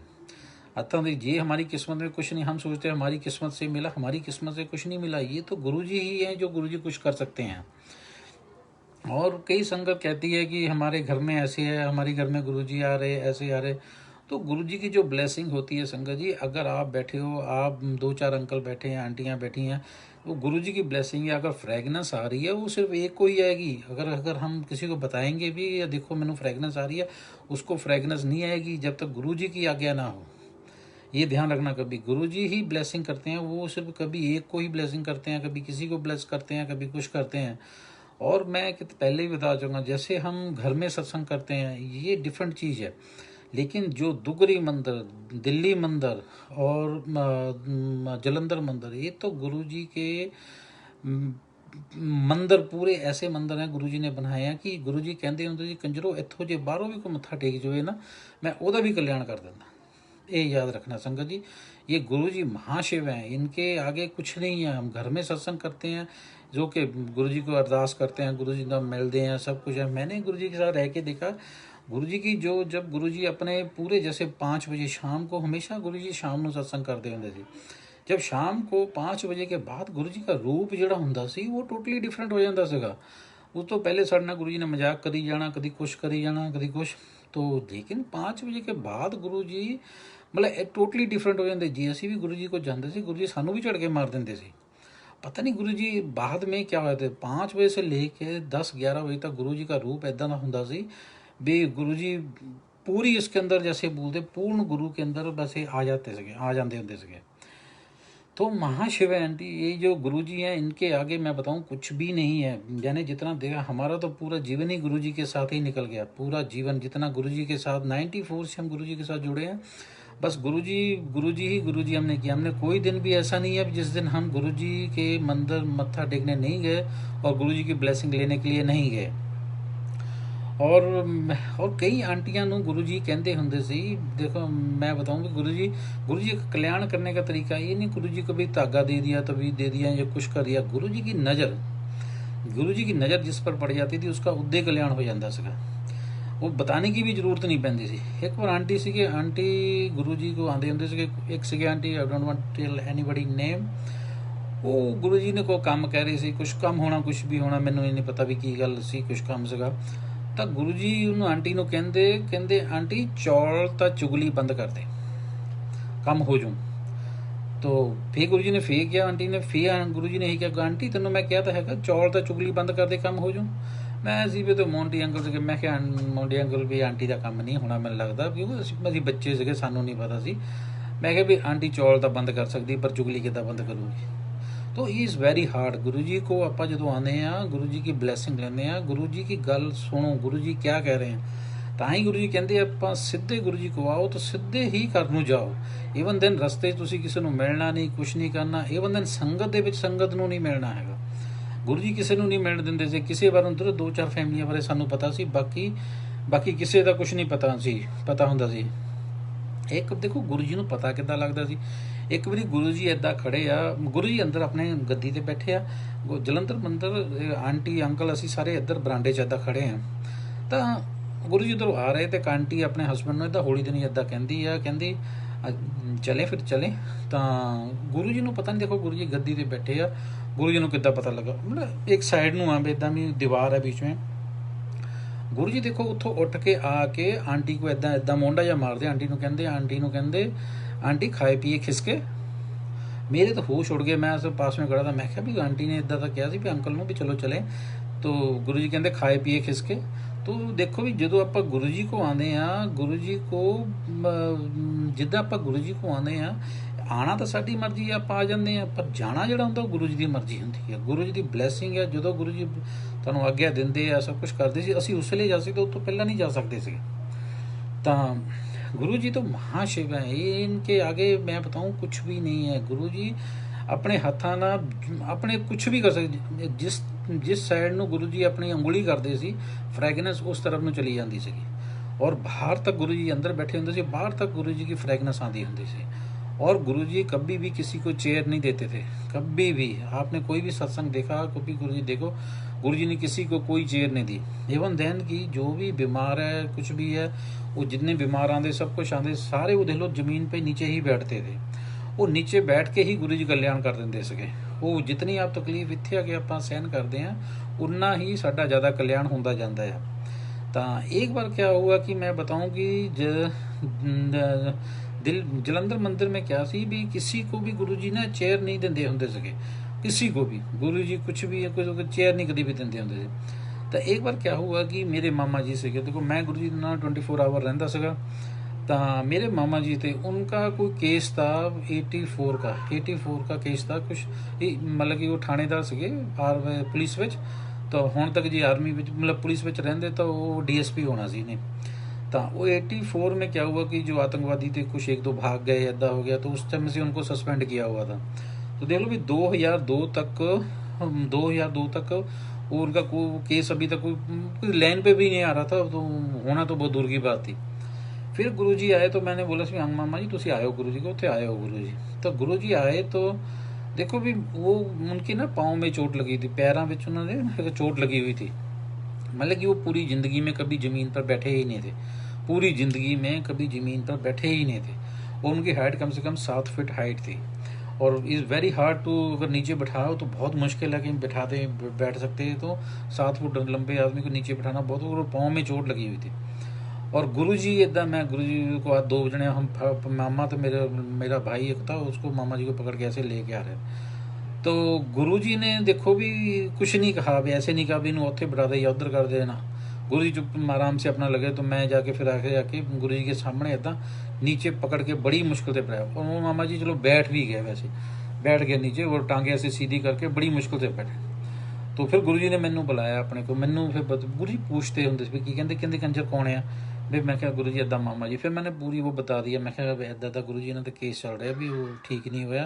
Speaker 1: हत्थां दी जे हमारी किस्मत में कुछ नहीं, हम सोचते हैं हमारी किस्मत से मिला, हमारी किस्मत से कुछ नहीं मिला। ये तो गुरु जी ही हैं जो गुरु जी कुछ कर सकते हैं। और कई संगत कहती है कि हमारे घर में ऐसे है, हमारे घर में गुरु जी आ रहे, ऐसे आ रहे। तो गुरु जी की जो ब्लेसिंग होती है संगत जी, अगर आप बैठे हो, आप 2-4 अंकल बैठे हैं, आंटियां बैठी हैं, वो गुरु जी की ब्लेसिंग है। अगर फ्रेगनेंस आ रही है वो सिर्फ एक को ही आएगी। अगर हम किसी को बताएंगे भी या देखो मैंने फ्रेगनेंस आ रही है, उसको फ्रेगनेंस नहीं आएगी जब तक गुरु जी की आज्ञा ना हो। ये ध्यान रखना, कभी गुरु जी ही ब्लेसिंग करते हैं, वो सिर्फ कभी एक को ही ब्लेसिंग करते हैं, कभी किसी को ब्लेस करते हैं, कभी कुछ करते हैं। और मैं पहले ही बता चुका, जैसे हम घर में सत्संग करते हैं ये डिफरेंट चीज़ है, लेकिन जो दुगरी मंदिर, दिल्ली मंदिर और जलंधर मंदिर, ये तो गुरु जी के मंदिर पूरे ऐसे मंदिर हैं गुरु जी ने बनाए हैं कि गुरु जी कहते होंगे जी कंजरो इत्थों जे बाहरों भी कोई मत्था टेक जाए ना, मैं ओदा भी कल्याण कर देना। ये याद रखना संगत जी, ये गुरु जी महाशिव हैं, इनके आगे कुछ नहीं है। हम घर में सत्संग करते हैं जो कि गुरु जी को अरदास करते हैं, गुरु जी का मिलते हैं, सब कुछ है। मैंने गुरु जी के साथ रह के देखा गुरु जी की जब गुरु जी अपने पूरे जैसे 5 बजे शाम को, हमेशा गुरु जी शाम को सत्संग करते होंगे सी। जब शाम को 5 बजे के बाद गुरु जी का रूप जिहड़ा हुंदा सी वो टोटली डिफरेंट हो जाता सीगा। उस तो पहले साडे नाल गुरु जी ने मजाक करी जाना, कभी कुछ करी जाना, कभी कुछ। तो लेकिन 5 बजे के बाद गुरु जी मतलब टोटली डिफरेंट हो जाते जी। असीं भी गुरु जी को जाते सी, गुरु जी सानू भी झड़के मार देंदे सी। पता नहीं गुरु जी बाद में क्या होया थे, 5 बजे से लेके 10-11 बजे तक गुरु जी का रूप इदां दा हुंदा सी भी गुरु जी पूरी इसके अंदर जैसे बोलते पूर्ण गुरु के अंदर वैसे आ जाते होंगे सके। तो महाशिव आंटी ये जो गुरु जी हैं इनके आगे मैं बताऊं कुछ भी नहीं है। मैंने जितना देखा हमारा तो पूरा जीवन ही गुरु जी के साथ ही निकल गया। पूरा जीवन जितना गुरु जी के साथ 94 से हम गुरु जी के साथ जुड़े हैं। बस गुरु जी हमने किया। हमने कोई दिन भी ऐसा नहीं है जिस दिन हम गुरु जी के मंदिर मत्था टेकने नहीं गए और गुरु जी की ब्लेसिंग लेने के लिए नहीं गए। और कई आंटियां नूं गुरु जी कहते होंगे सी, देखो मैं बताऊंगी गुरु जी का कल्याण करने का तरीका ये नहीं गुरु जी को भी धागा दे दिया, तभी दे दिया या कुछ कर दिया। गुरु जी की नज़र जिस पर पड़ जाती थी उसका उद्दे कल्याण हो जाता सीगा। वो बताने की भी जरूरत नहीं पैंदी सी। एक बार आंटी गुरु जी को आंदे होंगे सी, एक सीगे aunty, I don't want to tell anybody name. वो गुरु जी ने कोई काम कह रही सी, कुछ काम होना कुछ भी होना, मैनू नहीं पता भी की गल सी, कुछ काम सीगा। तो गुरु जी उन्होंने आंटी नूं कहंदे आंटी चौल तो चुगली बंद कर दे, कम हो जू। तो फिर गुरु जी ने फिर किया, आंटी ने फिर गुरु जी ने यही कहा आंटी तेनों मैं क्या तो है चौल तो चुगली बंद कर दे, कम हो जू। मैं सी भी तो मोंटी अंकल से मैं क्या मोंटी अंकल भी आंटी का काम नहीं होना मैंने लगता, क्योंकि असीं बच्चे से सानू नहीं पता सी। मैं क्या भी आंटी चौल तो बंद कर सकती पर चुगली किद्दां बंद करूगी। तो ही इज़ वैरी हार्ड। गुरु जी को आप जो आने गुरु जी की ब्लैसिंग लेने, गुरु जी की गल सुनो, गुरु जी क्या कह रहे हैं। तो ही गुरु जी कहते आप सीधे गुरु जी को आओ तो सीधे ही घर नूं जाओ। ईवन दैन रस्ते तुसीं किसी नूं मिलना नहीं, कुछ नहीं करना। ईवन दैन संगत दे विच संगत नूं नहीं मिलना हैगा। गुरु जी किसी नूं नहीं मिलण दिंदे सी। किसी बार उधर 2-4 फैमिलियां बारे सानूं पता सी, बाकी किसी का कुछ नहीं पता हुंदा सी। एक देखो गुरु जी नूं पता किद्दां लगदा सी। एक बारी गुरु जी इदा खड़े आ, गुरु जी अंदर अपने गद्दी ते बैठे आ, जलंधर मंदिर आंटी अंकल असी सारे इधर बरांडे च इदा खड़े हैं। तो गुरु जी उधरों आ रहे तो आंटी अपने हसबैंड नूं इदा हौली दिन इदा कहंदी ਚਲੇ ਫਿਰ ਚਲੇ ਤਾਂ ਗੁਰੂ ਜੀ ਨੂੰ ਪਤਾ ਨਹੀਂ, ਦੇਖੋ ਗੁਰੂ ਜੀ ਗੱਦੀ ਤੇ ਬੈਠੇ ਆ, ਗੁਰੂ ਜੀ ਨੂੰ ਕਿੱਦਾਂ ਪਤਾ ਲੱਗਾ, ਮਤਲਬ ਇੱਕ ਸਾਈਡ ਨੂੰ ਆ ਵੀ ਇੱਦਾਂ ਵੀ ਦੀਵਾਰ ਹੈ बीच में। ਗੁਰੂ ਜੀ ਦੇਖੋ ਉੱਥੋਂ ਉੱਠ ਕੇ ਆ ਕੇ ਆਂਟੀ ਕੋ ਇੱਦਾਂ ਇੱਦਾਂ ਮੋਢਾ ਜਿਹਾ ਮਾਰਦੇ, ਆਂਟੀ ਨੂੰ ਕਹਿੰਦੇ ਆਂਟੀ ਖਾਏ ਪੀਏ ਖਿਸਕੇ। ਮੇਰੇ ਤਾਂ ਹੋਸ਼ ਉੜ ਗਏ, ਮੈਂ ਪਾਸ में खड़ा था, मैं ਕਿਹਾ ਵੀ ਆਂਟੀ ਨੇ ਇੱਦਾਂ ਤਾਂ ਕਿਹਾ ਸੀ ਵੀ ਅੰਕਲ ਨੂੰ ਵੀ ਚਲੋ ਚਲੇ, ਤੋ ਗੁਰੂ ਜੀ ਕਹਿੰਦੇ ਖਾਏ ਪੀਏ ਖਿਸਕੇ। ਤੋ ਦੇਖੋ ਵੀ ਜਦੋਂ ਆਪਾਂ ਗੁਰੂ ਜੀ ਕੋ ਆਉਂਦੇ ਆ, ਗੁਰੂ ਜੀ ਕੋ ਜਿੱਦਾਂ ਆਪਾਂ ਗੁਰੂ ਜੀ ਕੋ ਆਉਂਦੇ ਆ, ਆਣਾ ਤਾਂ ਸਾਡੀ ਮਰਜ਼ੀ ਆ, ਆਪਾਂ ਆ ਜਾਂਦੇ ਆ, ਪਰ ਜਾਣਾ ਜਿਹੜਾ ਹੁੰਦਾ ਉਹ ਗੁਰੂ ਜੀ ਦੀ ਮਰਜ਼ੀ ਹੁੰਦੀ ਹੈ, ਗੁਰੂ ਜੀ ਦੀ ਬਲੈਸਿੰਗ ਹੈ। ਜਦੋਂ ਗੁਰੂ ਜੀ ਤੁਹਾਨੂੰ ਆਗਿਆ ਦਿੰਦੇ ਆ, ਸਭ ਕੁਝ ਕਰਦੇ ਸੀ, ਅਸੀਂ ਉਸ ਵੇਲੇ ਜਾ ਸਕਦੇ, ਉਸ ਤੋਂ ਪਹਿਲਾਂ नहीं जा सकते ਸੀ। ਤਾਂ गुरु जी तो महाशिव है, ये इनके आगे मैं बताऊं कुछ भी नहीं है। गुरु जी अपने हत्थां नाल अपने कुछ भी कर सकते, जिस साइड ਨੂੰ गुरु जी अपनी ਉਂਗਲੀ ਕਰਦੇ ਸੀ, फ्रैगनेंस उस तरफ ਨੂੰ चली ਜਾਂਦੀ ਸੀਗੀ, और बाहर तक गुरु जी अंदर बैठे होंगे थे, बाहर तक गुरु जी की फ्रैगनेंस आती होंगी सी। और गुरु जी कभी भी किसी को चेयर नहीं देते थे, कभी भी। आपने कोई भी सत्संग देखा, कभी गुरु जी देखो, गुरु जी ने किसी को कोई चेयर नहीं दी। इवन दैन की जो भी बीमार है, कुछ भी है, वो जितने बीमार आते सब कुछ आते सारे वो देख लो जमीन पे नीचे ही बैठते थे, वो नीचे बैठ के ही गुरु जी कल्याण कर देंगे सके। वो जितनी आप तकलीफ इत्थे आके आप सहन करते हैं, उतना ही साडा ज़्यादा कल्याण होता जाता है। तो एक बार क्या हुआ कि मैं बताऊं कि जलंधर मंदिर में क्या सी भी, किसी को भी गुरु जी ने चेयर नहीं देंदे होंदे सके, किसी को भी गुरु जी कुछ भी कोई चेयर नहीं कभी भी देंदे होंदे सी। तो एक बार क्या हुआ कि मेरे मामा जी से, देखो मैं गुरु जी ना 24 आवर रहिंदा सीगा, तो मेरे मामा जी थे, उनका कोई केस था 84 का केस था कुछ, मतलब कि वो थानेदार सीगे पुलिस विच, तो हुण तक जी आर्मी विच मतलब पुलिस विच रहिंदे, तो वो DSP होना सी ने। तो वो 84 में क्या हुआ कि जो आतंकवादी थे कुछ एक दो भाग गए, ऐदा हो गया, तो उस टाइम से उनको सस्पेंड किया हुआ था। तो देख लो भी 2002 तक वो उनका कोई केस अभी तक कोई लाइन पे भी नहीं आ रहा था, तो होना तो बहुत दूर की बात थी। फिर गुरुजी आए, तो मैंने बोला सी मामा जी तुसी आए हो गुरु जी को, उत्थे आए हो गुरु जी। तो गुरु जी आए तो देखो भी वो उनकी ना पाँव में चोट लगी थी, पैरों में उन्होंने चोट लगी हुई थी, मतलब कि वो पूरी ज़िंदगी में कभी ज़मीन पर बैठे ही नहीं थे, पूरी ज़िंदगी में कभी ज़मीन पर बैठे ही नहीं थे। और उनकी हाइट कम से कम 7 फीट हाइट थी, और इज़ वेरी हार्ड टू, अगर नीचे बैठाओ तो बहुत मुश्किल है कि बैठ सकते हैं, तो 7 फुट लंबे आदमी को नीचे बैठाना बहुत, और पाँव में चोट लगी हुई थी। और गुरुजी इदा, मैं गुरुजी को आज 2 जने हम, मामा तो मेरा भाई एक था, उसको मामा जी को पकड़ के ऐसे लेके आ रहे, तो गुरुजी ने देखो भी कुछ नहीं कहा, भी ऐसे नहीं कहा भी इन्हों उत्थे बिठा दे या उधर कर देना। गुरुजी चुप आराम से अपना लगे, तो मैं जाके फिर आके जाके गुरुजी के सामने इदा नीचे पकड़ के बड़ी मुश्किल से बैठा, और वो मामा जी चलो बैठ भी गए, वैसे बैठ गए नीचे, और टांगे ऐसे सीधी करके बड़ी मुश्किल से बैठे। तो फिर गुरु जी ने मैनू बुलाया अपने को, मैनू फिर गुरु जी पूछते होंगे भी की कहते कंजर कौन है, भी मैं क्या गुरु जी इदा मामा जी। फिर मैंने पूरी वो बता दिया, मैं क्या इदा गुरु जी इन्हों तो केस चल रहा भी वो ठीक नहीं हुआ,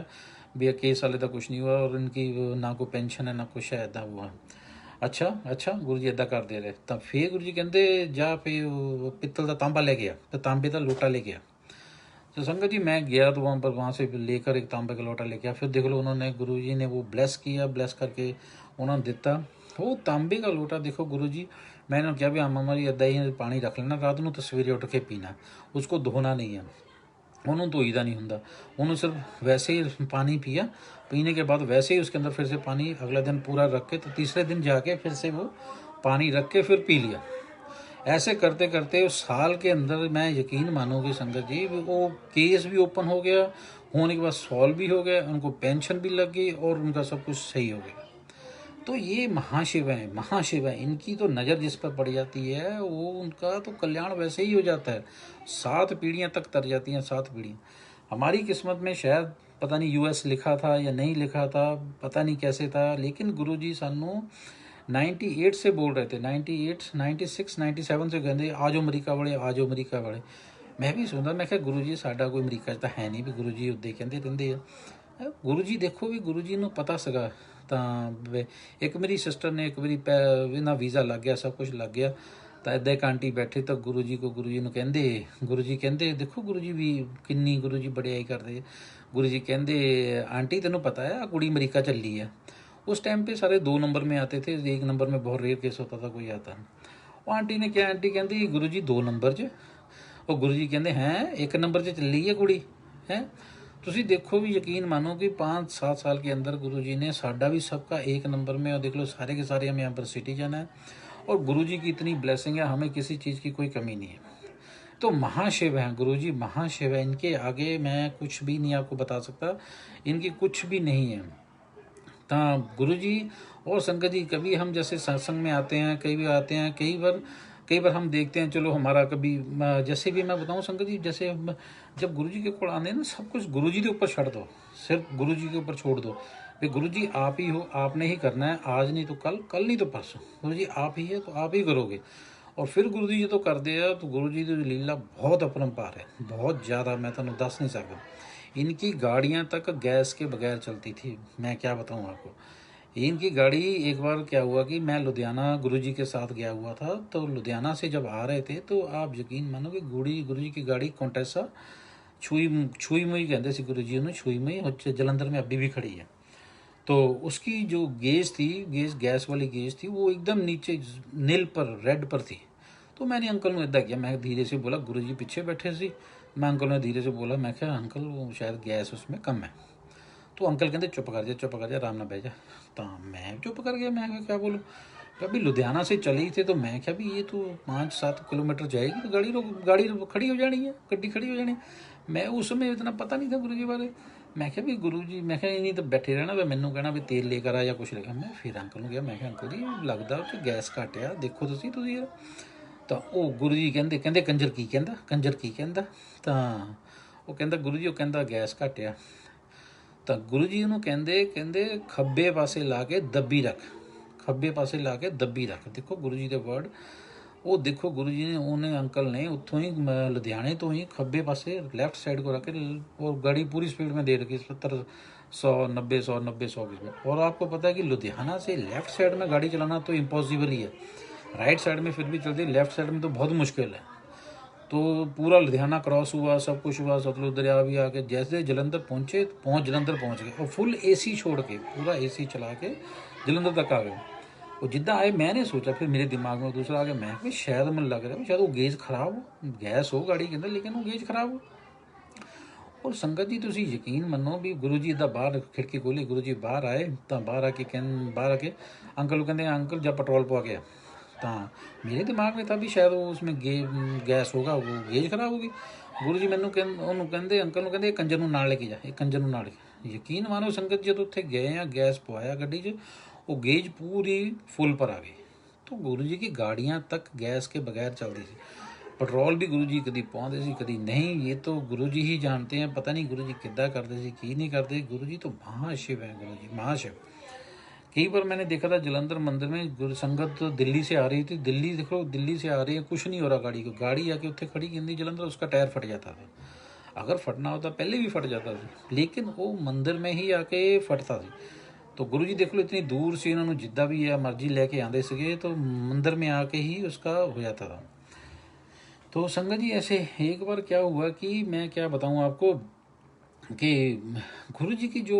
Speaker 1: भी केस वाले का कुछ नहीं हुआ, और इनकी ना कोई पेंशन है ना कुछ है, इदा हुआ। अच्छा गुरु जी इदा कर दे रहे। तो फिर गुरु जी कहते जा पे पित्तल का तांबा ले गया, तो तांबे का लोटा ले गया। तो संगत जी मैं गया, तो वहाँ से लेकर एक तांबे का लोटा लेके आया। फिर देख लो उन्होंने गुरु जी ने वो ब्लेस किया, ब्लेस करके उन्होंने दिता वो तांबे का लोटा। देखो गुरु जी, मैंने क्या भी मामा जी इदा ही पानी रख लेना रात को, तो सवेरे उठ के पीना, उसको धोना नहीं है, उन्होंने धोईदा नहीं होंगे, उन्होंने सिर्फ वैसे ही पानी पिया, पीने के बाद वैसे ही उसके अंदर फिर से पानी अगला दिन पूरा रख के, तो तीसरे दिन जाके फिर से वो पानी रख के फिर पी लिया। ऐसे करते करते उस साल के अंदर मैं यकीन मानोगे संगत जी, वो केस भी ओपन हो गया, होने के बाद सॉल्व भी हो गया, उनको पेंशन भी लग गई, और उनका सब कुछ सही हो गया। तो ये महाशिव है, इनकी तो नज़र जिस पर पड़ जाती है, वो उनका तो कल्याण वैसे ही हो जाता है, 7 पीढ़ियाँ तक तर जाती हैं, 7 पीढ़ियाँ। हमारी किस्मत में शायद पता नहीं US लिखा था या नहीं लिखा था, पता नहीं कैसे था, लेकिन गुरुजी सानू 98 से बोल रहे थे, 98, 96, 97 से कहते आ जाओ अमरीका वाले। मैं भी सुनता, मैं क्या गुरु जी साडा कोई अमरीका तो है नहीं, भी गुरु जी उदे कहते रहंदे आ। गुरु जी देखो भी गुरु जी नूं पता सगा। तो एक मेरी सिस्टर ने एक बारी ना वीज़ा लग गया, सब कुछ लग गया, तो इदा एक आंटी बैठे, तो गुरु जी नूं कहंदे, गुरु जी कहंदे देखो गुरु जी भी किन्नी गुरु जी बड़ियाई करदे। गुरु जी कहंदे आंटी तेनों पता है आ कुड़ी अमरीका चली है। उस टाइम पे सारे 2 नंबर में आते थे, 1 नंबर में बहुत रेयर केस होता था, कोई आता नहीं। वो आंटी ने क्या, आंटी कहती गुरु जी 2 नंबर च, और गुरु जी कहते हैं 1 नंबर च चली है कुड़ी। हैं। ਤੁਸੀਂ ਦੇਖੋ ਵੀ यकीन मानो कि 5-7 साल के अंदर गुरु जी ने साडा भी सबका एक नंबर में, और देख लो सारे के सारे हम यहाँ पर सिटीजन है, और गुरु जी की इतनी ब्लेसिंग है, हमें किसी चीज़ की कोई कमी नहीं है। तो महाशिव हैं गुरु जी, महाशिव है, इनके आगे मैं कुछ भी नहीं आपको बता सकता, इनकी कुछ भी नहीं है। तो गुरु जी और संगत जी, कभी हम जैसे सत्संग में आते हैं, कई बार आते हैं, कई बार हम देखते हैं, चलो हमारा कभी जैसे भी मैं बताऊं संगत जी, जैसे जब गुरु जी के कोल आने ना, सब कुछ गुरु जी के ऊपर छड़ दो, सिर्फ गुरु जी के ऊपर छोड़ दो भाई, गुरु जी आप ही हो, आपने ही करना है, आज नहीं तो कल, कल नहीं तो परसों, गुरु जी आप ही है तो आप ही करोगे। और फिर गुरु जी जो करते हैं, तो गुरु जी की लीला बहुत अपरंपार है, बहुत ज़्यादा, मैं तुम्हें दस नहीं सकता। इनकी गाड़ियाँ तक गैस के बगैर चलती थी, मैं क्या बताऊँ आपको। इनकी गाड़ी, एक बार क्या हुआ कि मैं लुधियाना गुरुजी के साथ गया हुआ था, तो लुधियाना से जब आ रहे थे, तो आप यकीन मानोगे गुरुजी की गाड़ी कॉन्टेसा छुई मुई कहते सी गुरु जी उन्होंने, छुई मुई जलंधर में अभी भी खड़ी है। तो उसकी जो गेज थी, गैस वाली गेज थी, वो एकदम नीचे नील पर, रेड पर थी। तो मैंने अंकल ने इदा किया, मैं धीरे से बोला, गुरु जी पीछे बैठे सी, मैं अंकल ने धीरे से बोला, मैं क्या अंकल वो शायद गैस उसमें कम है। तो अंकल कहते चुप कर जा आराम ना बह जा। तो मैं चुप कर गया, मैं क्या बोलूँ। कभी लुधियाना से चली थे, तो मैं क्या भी ये तो 5-7 किलोमीटर जाएगी, तो गाड़ी खड़ी हो जानी है, गड्डी खड़ी हो जानी है। मैं उस समय इतना पता नहीं था गुरु जी बारे। मैं क्या भी गुरु जी, मैं क्या नहीं तो बैठे रहना वे, मैनू कहना भी तेल लेकर आ या कुछ लेकर। मैं फिर अंकल ਨੂੰ ਕਿਹਾ, मैं क्या अंकल जी लगता ਉੱਥੇ गैस घट आ, देखो ਤੁਸੀਂ ਤਾਂ ਉਹ ਗੁਰੂ ਜੀ ਕਹਿੰਦੇ ਕੰਜਰ ਕੀ ਕਹਿੰਦਾ ਤਾਂ ਉਹ ਕਹਿੰਦਾ ਗੁਰੂ ਜੀ, ਉਹ ਕਹਿੰਦਾ ਗੈਸ ਘਟ ਆ। ਤਾਂ ਗੁਰੂ ਜੀ ਉਹਨੂੰ ਕਹਿੰਦੇ ਖੱਬੇ ਪਾਸੇ ਲਾ ਕੇ ਦੱਬੀ ਰੱਖ, ਖੱਬੇ ਪਾਸੇ ਲਾ ਕੇ ਦੱਬੀ ਰੱਖ। ਦੇਖੋ ਗੁਰੂ ਜੀ ਦੇ ਵਰਡ, ਉਹ ਦੇਖੋ ਗੁਰੂ ਜੀ ਨੇ, ਉਹਨੇ ਅੰਕਲ ने ਉੱਥੋਂ ही लुधियाने तो ही खब्बे पासे लेफ्ट साइड को रख के, और गाड़ी पूरी स्पीड में दे रखी 70-100 की स्पीड। और आपको पता है कि लुधियाना से लेफ्ट साइड में गाड़ी चलाना तो इम्पॉसिबल ही है, राइट साइड में फिर भी चलती है, लेफ्ट साइड में तो बहुत मुश्किल है। तो पूरा लुधियाना क्रॉस हुआ, सब कुछ हुआ, सतलुज दरिया भी आके जैसे जलंधर जलंधर पहुंच गए, और फुल एसी छोड़ के, पूरा एसी चला के जलंधर तक आ गए। और जिद्दां आए, मैंने सोचा, फिर मेरे दिमाग में दूसरा आ गया, मैं भी शायद मैं लग रहा है शायद वो गेज खराब हो, गैस हो गाड़ी के अंदर, लेकिन वो गेज खराब हो। और संगत जी तुसी यकीन मनो भी, गुरु जी इदा बाहर खिड़की खोली, गुरु जी बाहर आए, तो बाहर आके अंकल कहते अंकल जब पेट्रोल पवा गया। तो मेरे दिमाग में था भी शायद वो उसमें गैस होगा, वो गेज खराब होगी। गुरु जी मैनू कहते अंकल ਨੂੰ ਕਹਿੰਦੇ ਕੰਜਰ ਨੂੰ ਨਾਲ ਲੈ ਕੇ ਜਾ, ਇਹ ਕੰਜਰ ਨੂੰ ਨਾਲ ਲੈ ਕੇ। ਯਕੀਨ ਮਾਨੋ ਸੰਗਤ ਜਦੋਂ ਉੱਥੇ ਗਏ ਆ, ਗੈਸ ਪਵਾਇਆ ਗੱਡੀ 'ਚ, वो गेज पूरी फुल पर आ गई। तो गुरु जी की गाड़ियाँ तक गैस के बगैर चलती थी। पेट्रोल भी गुरु जी कभी पाते सी, कभी नहीं, ये तो गुरु जी ही जानते हैं। पता नहीं गुरु जी किद्दां करते सी, की नहीं करते। गुरु जी तो महाशिव है, गुरु जी महाशिव। कई बार मैंने देखा था जलंधर मंदिर में, गुरु संगत दिल्ली से आ रही थी, दिल्ली देखो दिल्ली से आ रही है, कुछ नहीं हो रहा गाड़ी को, गाड़ी आके उत्थे खड़ी कहती जलंधर, उसका टायर फट जाता था। अगर फटना होता पहले भी फट जाता था, लेकिन वो मंदिर में ही आके फटता था। तो गुरु जी देख लो इतनी दूर से इन्होंने जिद्दा भी है मर्जी लेके आते सके, तो मंदिर में आके ही उसका हो जाता था। तो संगत जी ऐसे एक बार क्या हुआ कि मैं क्या बताऊं आपको, कि गुरु जी की जो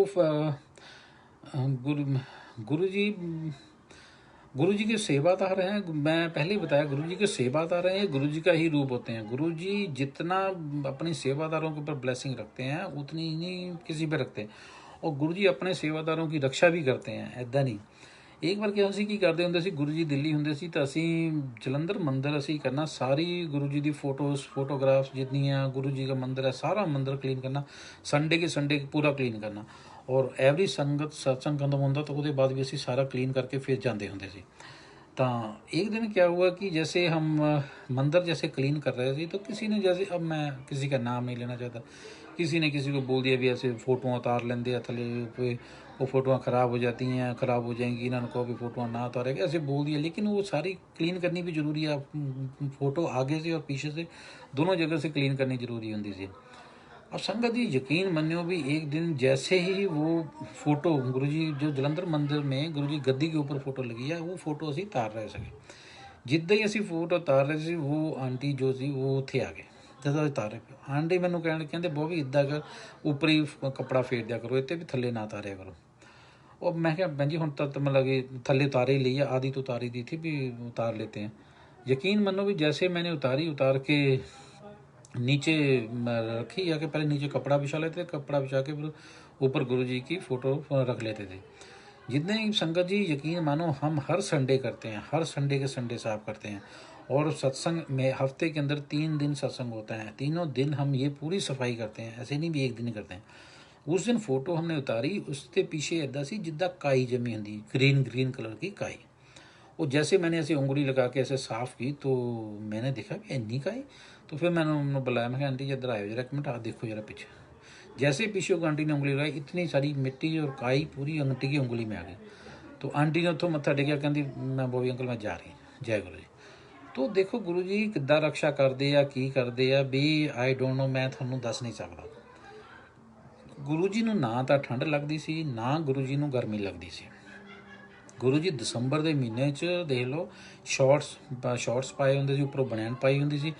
Speaker 1: गुरु जी के सेवादार हैं, मैं पहले ही बताया, गुरु जी के सेवादार हैं, गुरु जी का ही रूप होते हैं। गुरु जी जितना अपने सेवादारों के ऊपर ब्लेसिंग रखते हैं, उतनी ही नहीं किसी पे रखते। और गुरु जी अपने सेवादारों की रक्षा भी करते हैं, ऐदा नहीं। एक बार क्या ਅਸੀਂ ਕੀ ਕਰਦੇ ਹੁੰਦੇ ਸੀ, ਗੁਰੂ ਜੀ ਦਿੱਲੀ ਹੁੰਦੇ ਸੀ, ਤਾਂ ਅਸੀਂ ਜਲੰਧਰ ਮੰਦਿਰ ਅਸੀਂ ਕਰਨਾ, ਸਾਰੀ ਗੁਰੂ ਜੀ ਦੀ फोटोग्राफ्स जितनियाँ गुरु जी का मंदिर है, सारा मंदिर क्लीन करना, संडे के संडे पूरा क्लीन करना। और एवरी संगत सत्संग खत्म होंदा तो ਉਹਦੇ बाद भी ਅਸੀਂ सारा क्लीन करके फिर जाते ਹੁੰਦੇ ਸੀ। तो एक दिन क्या हुआ कि जैसे हम मंदिर जैसे क्लीन कर रहे थे, तो किसी ने, जैसे अब मैं किसी का नाम नहीं लेना चाहता, किसी ने किसी को बोल दिया भी ऐसे फोटोआं उतार लेंदे आ थले पे, वो फोटोआं ख़राब हो जाती हैं, ख़राब हो जाएंगी, इन्होंने कहो भी फोटोआं ना उतारेगा, ऐसे बोल दिया। लेकिन वो सारी क्लीन करनी भी ज़रूरी है, फ़ोटो आगे से और पीछे से दोनों जगह से क्लीन करनी ज़रूरी होंदी सी। अब संगत जी यकीन मनियो भी, एक दिन जैसे ही वो फोटो गुरु जी जो जलंधर मंदिर में गुरु जी गद्दी के ऊपर फोटो लगी है, वो फोटो असी उतार रहे सके। जिद्दां ही असी फोटो उतार रहे थे, वो आंटी जो सी वो उत्थे आ गए। ਜਦੋਂ ਉਤਾਰੇ ਆਂਟੀ ਮੈਨੂੰ ਕਹਿੰਦੇ ਬਹੁਤ ਵੀ ਇੱਦਾਂ ਕਰ, ਉੱਪਰ ਹੀ ਕੱਪੜਾ ਫੇਰ ਦਿਆ ਕਰੋ, ਇੱਥੇ ਵੀ ਥੱਲੇ ਨਾ ਉਤਾਰਿਆ ਕਰੋ। और मैं क्या भैन जी हम तक मतलब कि थल्ले उतारे ही ली है, आधी तो उतारी दी थी भी उतार लेते हैं। यकीन मानो भी जैसे मैंने उतार के नीचे रखी, या कि पहले नीचे कपड़ा बिछा लेते थे, कपड़ा बिछा के फिर ऊपर गुरु जी की फ़ोटो रख लेते थे। जितने संगत जी यकीन मानो हम हर संडे करते हैं, हर संडे के संडे साफ करते हैं, और सत्संग में हफ्ते के अंदर 3 दिन सत्संग होता है, तीनों दिन हम ये पूरी सफाई करते हैं, ऐसे नहीं भी एक दिन ही करते हैं। उस दिन फोटो हमने उतारी, उसके पीछे इदा सी जिद्दा काई जमी होंगी, ग्रीन ग्रीन कलर की काई। वो जैसे मैंने ऐसे उंगली लगा के ऐसे साफ़ की तो मैंने देखा कि इन्नी काई। तो फिर मैंने उन्होंने बुलाया, मैं आंटी जी इधर आयो जरा एक मिनट, आप देखो जरा पीछे। जैसे पीछे को आंटी ने उंगली लगाई, इतनी सारी मिट्टी और काई पूरी आंटी की उंगली में आ गई। तो आंटी ने उतों मत्था टेकिया, कहती मैं बॉबी अंकल मैं जा रही, जय गुरु जी। तो देखो गुरु जी किद्दां रक्षा करते आ, की करते आ भी आई डोंट नो, मैं थानू दस नहीं सकता। गुरु जी ਨੂੰ ਨਾ ਤਾਂ ਠੰਡ ਲੱਗਦੀ ਸੀ, ਨਾ ਗੁਰੂ ਜੀ ਨੂੰ ਗਰਮੀ ਲੱਗਦੀ ਸੀ। ਗੁਰੂ ਜੀ ਦਸੰਬਰ ਦੇ ਮਹੀਨੇ 'ਚ ਦੇਖ ਲਓ ਸ਼ਾਰਟਸ ਪਾਏ ਹੁੰਦੇ ਸੀ, ਉੱਪਰੋਂ ਬਨੈਣ ਪਾਈ ਹੁੰਦੀ ਸੀ,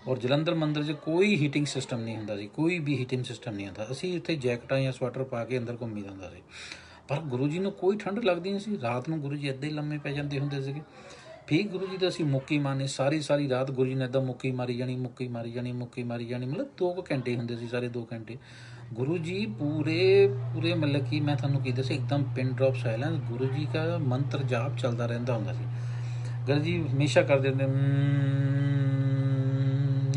Speaker 1: ਔਰ ਜਲੰਧਰ ਮੰਦਿਰ 'ਚ ਕੋਈ ਹੀਟਿੰਗ ਸਿਸਟਮ ਨਹੀਂ ਹੁੰਦਾ ਸੀ, ਕੋਈ ਵੀ ਹੀਟਿੰਗ ਸਿਸਟਮ ਨਹੀਂ ਹੁੰਦਾ। ਅਸੀਂ ਉੱਥੇ ਜੈਕਟਾਂ ਜਾਂ ਸਵੈਟਰ ਪਾ ਕੇ ਅੰਦਰ ਘੁੰਮੀ ਜਾਂਦਾ ਸੀ, ਪਰ ਗੁਰੂ ਜੀ ਨੂੰ ਕੋਈ ਠੰਡ ਲੱਗਦੀ ਨਹੀਂ ਸੀ। ਰਾਤ ਨੂੰ ਗੁਰੂ ਜੀ ਇੱਦਾਂ ਹੀ ਲੰਮੇ ਪੈ ਜਾਂਦੇ ਹੁੰਦੇ ਸੀਗੇ। ਫਿਰ ਗੁਰੂ ਜੀ ਦਾ ਅਸੀਂ ਮੁੱਕੀ ਮਾਰਨੀ, ਸਾਰੀ ਰਾਤ ਗੁਰੂ ਜੀ ਨੇ ਇੱਦਾਂ ਮੁੱਕੀ ਮਾਰੀ ਜਾਣੀ, ਮਤਲਬ 2 ਘੰਟੇ ਹੁੰਦੇ ਸੀ, ਸਾਰੇ 2 ਘੰਟੇ। गुरु जी पूरे मतलब कि मैं थानू की दसा एकदम पिन ड्रॉप साइलेंस, गुरु जी का मंत्र जाप चलता रहता होंदा सी। गुरु जी हमेशा कर देते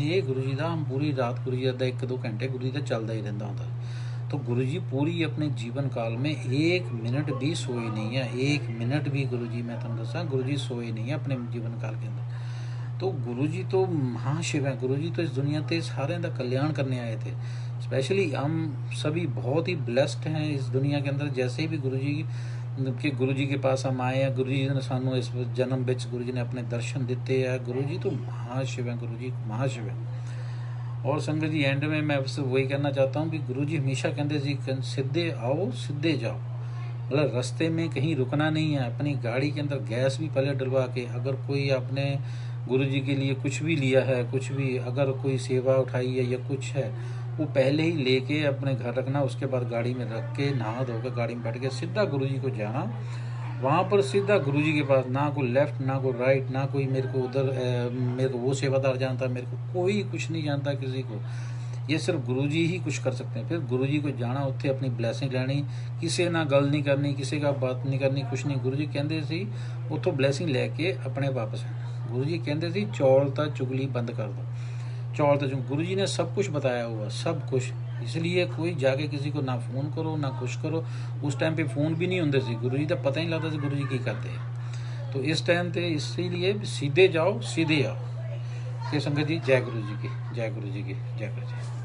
Speaker 1: ये गुरु जी का, हम पूरी रात गुरु जी का 1-2 घंटे गुरु जी का चलता ही रहता होंदा। तो गुरु जी पूरी अपने जीवन काल में 1 मिनट भी सोए नहीं है, 1 मिनट भी गुरु जी, मैं थानू दसा गुरु जी सोए नहीं है अपने जीवन काल के अंदर। तो गुरु जी तो महाशिव हैं, गुरु जी तो इस दुनिया पे सारे का कल्याण करने आए थे। स्पेशली हम सभी बहुत ही ब्लेस्ड हैं इस दुनिया के अंदर। जैसे भी गुरु जी के पास हम आए हैं, गुरु जी ने सानू इस जन्म बिच गुरु जी ने अपने दर्शन दिते हैं। गुरु जी तो महाशिव हैं, गुरु जी महाशिव हैं। और संगत जी एंड में मैं बस वही कहना चाहता हूँ कि गुरु जी हमेशा कहते जी सीधे आओ सीधे जाओ, मतलब रास्ते में कहीं रुकना नहीं है। अपनी गाड़ी के अंदर गैस भी पहले डलवा के, अगर कोई आपने गुरु जी के लिए कुछ भी लिया है, कुछ भी अगर कोई सेवा उठाई है या कुछ है, वो पहले ही लेके अपने घर रखना। उसके बाद गाड़ी में रख के नहा धोकर गाड़ी में बैठ के सीधा गुरु जी को जाना। वहाँ पर सीधा गुरु जी के पास, ना कोई लेफ़्ट ना कोई राइट, ना कोई मेरे को उधर मेरे को वो सेवादार जानता, मेरे को कोई कुछ नहीं जानता किसी को। ये सिर्फ गुरु जी ही कुछ कर सकते हैं। फिर गुरु जी को जाना, उत्थे अपनी ब्लैसिंग लैनी, किसी ना गल नहीं करनी, किसी का बात नहीं करनी, कुछ नहीं। गुरु जी कहते सी उत्थों ब्लैसिंग लैके अपने वापस आना। गुरु जी कहते सी चौल तो चुगली बंद कर दो, चौल तो गुरु जी ने सब कुछ बताया हुआ, सब कुछ। इसलिए कोई जाके किसी को ना फ़ोन करो ना कुछ करो। उस टाइम पे फ़ोन भी नहीं होंगे सी, गुरु जी का पता नहीं लगता सी गुरु जी की करते हैं। तो इस टाइम पे इसीलिए सीधे जाओ सीधे आओ। कि संगत जी जय गुरु जी की, जय गुरु जी की, जय गुरु जी।